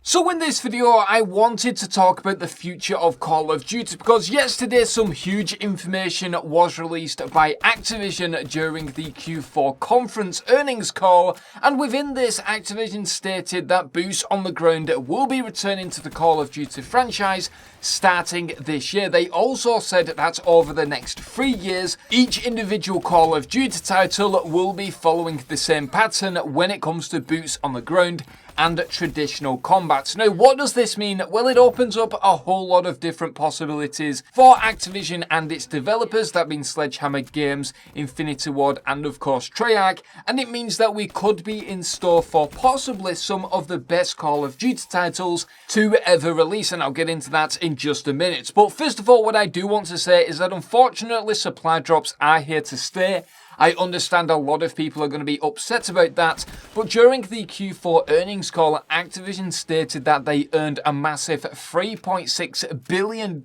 So in this video, I wanted to talk about the future of Call of Duty because yesterday some huge information was released by Activision during the Q4 conference earnings call, and within this, Activision stated that boots on the ground will be returning to the Call of Duty franchise starting this year. They also said that over the next 3 years, each individual Call of Duty title will be following the same pattern when it comes to boots on the ground and traditional combat. Now, what does this mean? Well, it opens up a whole lot of different possibilities for Activision and its developers, that being Sledgehammer Games, Infinity Ward, and of course Treyarch, and it means that we could be in store for possibly some of the best Call of Duty titles to ever release, and I'll get into that in just a minute. But first of all, what I do want to say is that unfortunately supply drops are here to stay. I understand a lot of people are going to be upset about that, but during the Q4 earnings call, Activision stated that they earned a massive $3.6 billion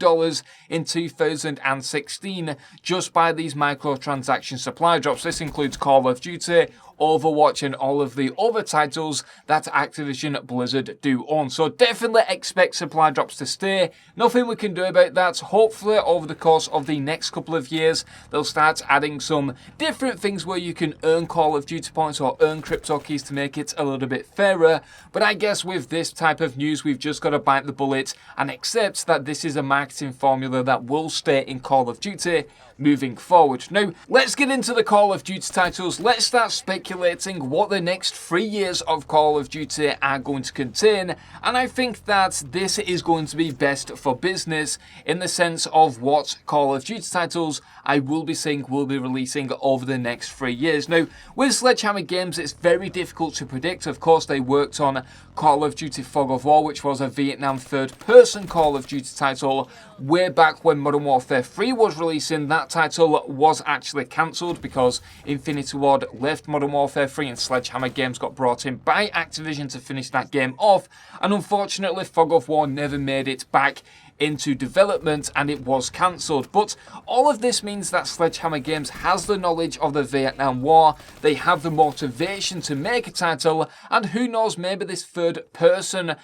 in 2016 just by these microtransaction supply drops. This includes Call of Duty, Overwatch, and all of the other titles that Activision Blizzard do own. So definitely expect supply drops to stay. Nothing we can do about that. Hopefully over the course of the next couple of years, they'll start adding some different things where you can earn Call of Duty points or earn crypto keys to make it a little bit fairer. But I guess with this type of news, we've just got to bite the bullet and accept that this is a marketing formula that will stay in Call of Duty moving forward. Now, let's get into the Call of Duty titles. Let's start speculating what the next 3 years of Call of Duty are going to contain, and I think that this is going to be best for business in the sense of what Call of Duty titles I will be seeing will be releasing over the next 3 years. Now, with Sledgehammer Games, it's very difficult to predict. Of course, they worked on Call of Duty Fog of War, which was a Vietnam third-person Call of Duty title way back when Modern Warfare 3 was releasing. That title was actually cancelled because Infinity Ward left Modern Warfare 3 and Sledgehammer Games got brought in by Activision to finish that game off, and unfortunately Fog of War never made it back into development and it was cancelled. But all of this means that Sledgehammer Games has the knowledge of the Vietnam War, they have the motivation to make a title, and who knows, maybe this third person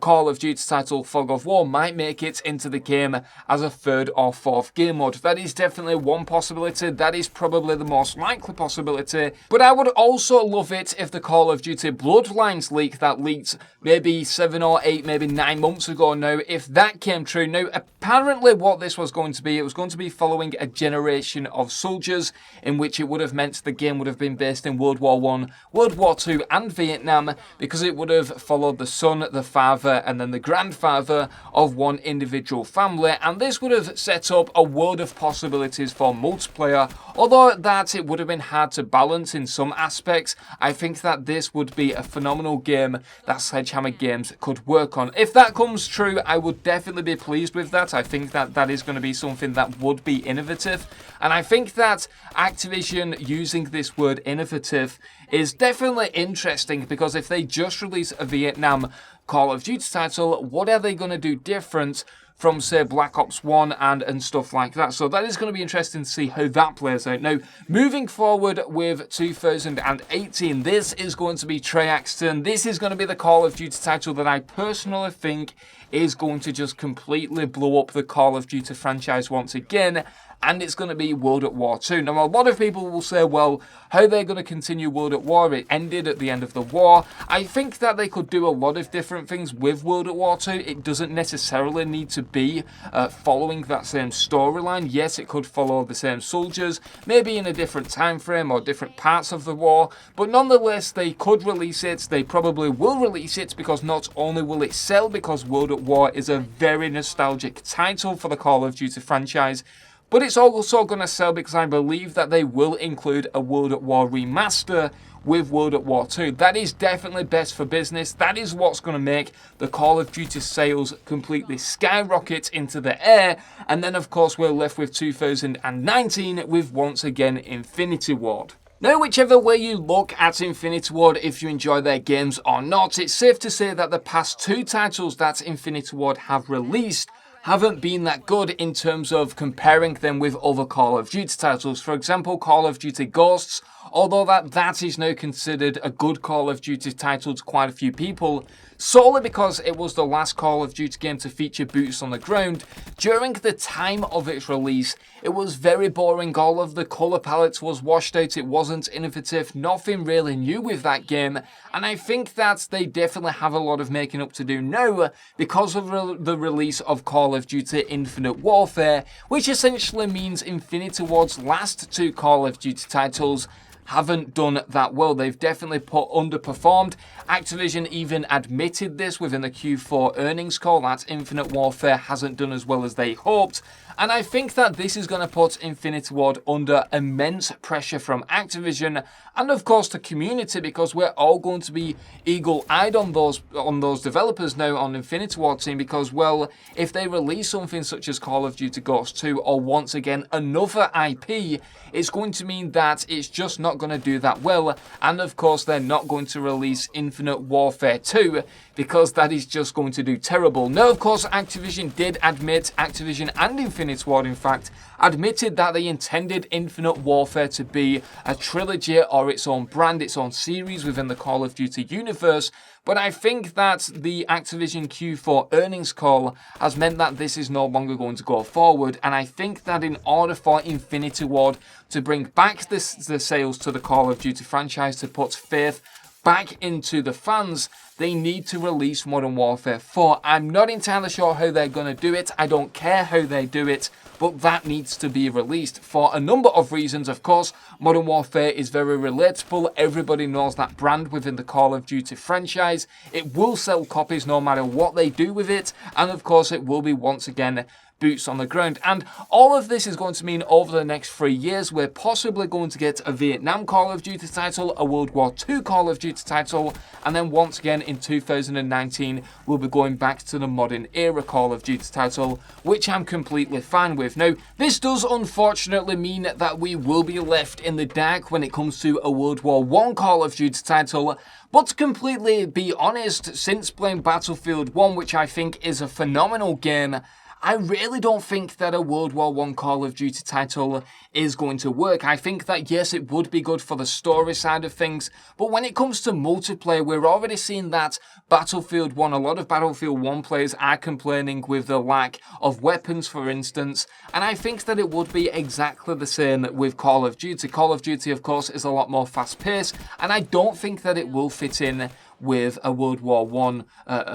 Call of Duty title Fog of War might make it into the game as a third or fourth game mode. That is definitely one possibility. That is probably the most likely possibility. But I would also love it if the Call of Duty Bloodlines leak that leaked maybe 7 or 8, maybe 9 months ago now, if that came true. Now, apparently what this was going to be, it was going to be following a generation of soldiers, in which it would have meant the game would have been based in World War I, World War II, and Vietnam, because it would have followed the son, the father, and then the grandfather of one individual family, and this would have set up a world of possibilities for multiplayer. Although that it would have been hard to balance in some aspects, I think that this would be a phenomenal game that Sledgehammer Games could work on. If that comes true, I would definitely be pleased with that. I think that that is going to be something that would be innovative, and I think that Activision using this word innovative is definitely interesting, because if they just release a Vietnam Call of Duty title, what are they going to do different from, say, Black Ops 1 and stuff like that? So that is going to be interesting to see how that plays out. Now, moving forward with 2018, this is going to be Treyarch's turn. This is going to be the Call of Duty title that I personally think is going to just completely blow up the Call of Duty franchise once again, and it's going to be World at War 2. Now, a lot of people will say, well, how are they going to continue World at War? It ended at the end of the war. I think that they could do a lot of different things with World at War 2. It doesn't necessarily need to be following that same storyline. Yes, it could follow the same soldiers, maybe in a different time frame or different parts of the war, but nonetheless, they could release it. They probably will release it, because not only will it sell, because World at War is a very nostalgic title for the Call of Duty franchise, but it's also going to sell because I believe that they will include a World at War remaster with World at War 2. That is definitely best for business. That is what's going to make the Call of Duty sales completely skyrocket into the air. And then, of course, we're left with 2019 with, once again, Infinity Ward. Now, whichever way you look at Infinity Ward, if you enjoy their games or not, it's safe to say that the past 2 titles that Infinity Ward have released haven't been that good in terms of comparing them with other Call of Duty titles. For example, Call of Duty Ghosts although that is now considered a good Call of Duty title to quite a few people, solely because it was the last Call of Duty game to feature boots on the ground. During the time of its release, it was very boring. All of the colour palette was washed out, it wasn't innovative, nothing really new with that game, and I think that they definitely have a lot of making up to do now because of the release of Call of Duty Infinite Warfare, which essentially means Infinity Ward's last two Call of Duty titles haven't done that well. They've definitely underperformed. Activision even admitted this within the Q4 earnings call, that Infinite Warfare hasn't done as well as they hoped. And I think that this is going to put Infinity Ward under immense pressure from Activision and of course the community, because we're all going to be eagle-eyed on those developers now on Infinity Ward team, because, well, if they release something such as Call of Duty Ghosts 2 or once again another IP, it's going to mean that it's just not going to do that well. And of course they're not going to release Infinite Warfare 2 because that is just going to do terrible. Now, of course, Activision did admit, Activision and Infinity Ward in fact, admitted that they intended Infinite Warfare to be a trilogy or its own brand, its own series within the Call of Duty universe. But I think that the Activision Q4 earnings call has meant that this is no longer going to go forward. And I think that in order for Infinity Ward to bring back the sales to the Call of Duty franchise, to put faith back into the fans, they need to release Modern Warfare 4. I'm not entirely sure how they're going to do it. I don't care how they do it, but that needs to be released for a number of reasons. Of course, Modern Warfare is very relatable. Everybody knows that brand within the Call of Duty franchise. It will sell copies no matter what they do with it. And of course, it will be once again boots on the ground. And all of this is going to mean over the next 3 years, we're possibly going to get a Vietnam Call of Duty title, a World War II Call of Duty title, and then once again in 2019, we'll be going back to the modern era Call of Duty title, which I'm completely fine with. Now, this does unfortunately mean that we will be left in the dark when it comes to a World War I Call of Duty title, but to completely be honest, since playing Battlefield 1, which I think is a phenomenal game, I really don't think that a World War I Call of Duty title is going to work. I think that, yes, it would be good for the story side of things, but when it comes to multiplayer, we're already seeing that Battlefield 1, a lot of Battlefield 1 players are complaining with the lack of weapons, for instance, and I think that it would be exactly the same with Call of Duty. Call of Duty, of course, is a lot more fast-paced, and I don't think that it will fit in with a World War I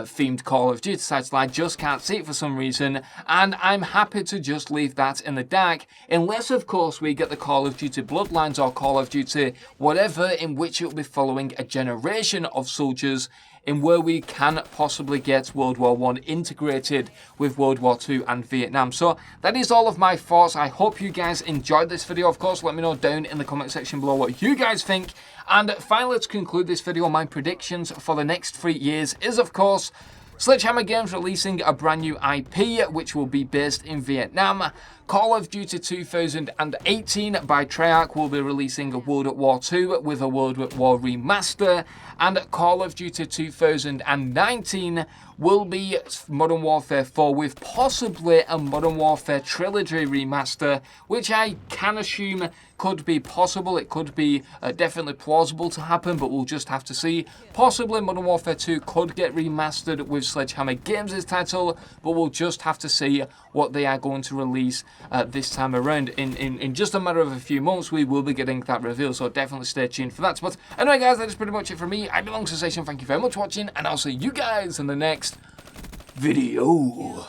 themed Call of Duty title. I just can't see it for some reason, and I'm happy to just leave that in the dark, unless of course we get the Call of Duty Bloodlines or Call of Duty whatever, in which it will be following a generation of soldiers, in where we can possibly get World War I integrated with World War II and Vietnam. So that is all of my thoughts. I hope you guys enjoyed this video. Of course, let me know down in the comment section below what you guys think. And finally, to conclude this video, my predictions for the next 3 years is, of course, Sledgehammer Games releasing a brand new IP, which will be based in Vietnam. Call of Duty 2018 by Treyarch will be releasing a World at War 2 with a World at War remaster. And Call of Duty 2019 will be Modern Warfare 4 with possibly a Modern Warfare Trilogy remaster, which I can assume could be possible. It could be definitely plausible to happen, but we'll just have to see. Possibly Modern Warfare 2 could get remastered with Sledgehammer Games' title, but we'll just have to see what they are going to release this time around. In just a matter of a few months, we will be getting that reveal, so definitely stay tuned for that. But anyway, guys, that is pretty much it for me. I belong to Station. Thank you very much for watching, and I'll see you guys in the next video.